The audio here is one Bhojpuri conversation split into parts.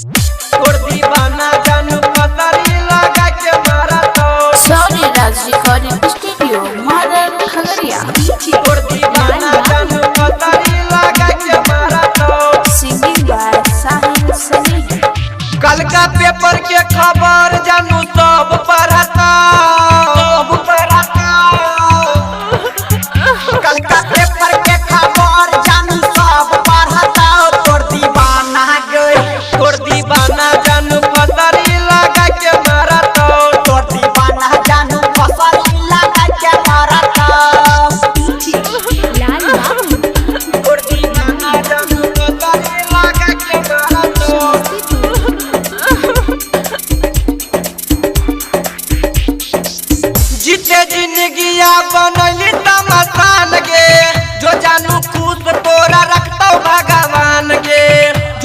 तोर दीवाना जानू पतरी लगा के मारा तो सॉरी राज रिकॉर्डिंग स्टूडियो मदर खगड़िया। तोर दीवाना जानू पतरी लगा के मारा तो सिंगिंग बाय साहिल सनी। कल का पेपर के खबर जानू सब पढ़ता कल का पेपर के खबर जानू सब पढ़ता तोर दीवाना गई तोर दीवाना जानू पतरी लगा के मारा तो तोर दीवाना जानू फसरी लगा के मारता लाल बाबू तोर दीवाना जानू पतरी लगा के मारा तो जीते जिंदगिया बनली तमसान गे जो जानू खुश तोरा रखता भगवान गे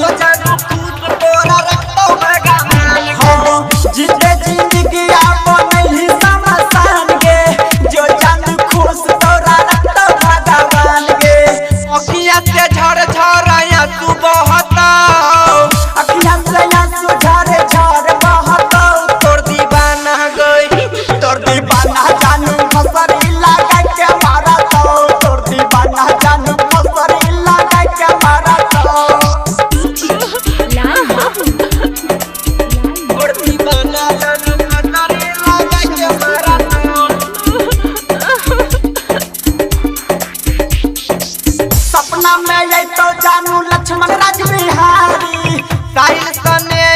जो जानू खुश तोरा रखता भगवान गे जिते जिंदगी बनली समसान गे जो जानू खुश तोरा रखता भगवान गे अखिया से झर झर आंसू बहता अखियां से आंसू झरे झर बहता तोर दीवाना गई तोर दीवाना जानू फसरी लगा के मारता तोर दीवाना जानू फसरी लगा के मारता लाल बाबू तोर दीवाना जानू पतरी लगा के मारा सपना में ये तो जानू लक्ष्मण राज बिहारी साहिल सने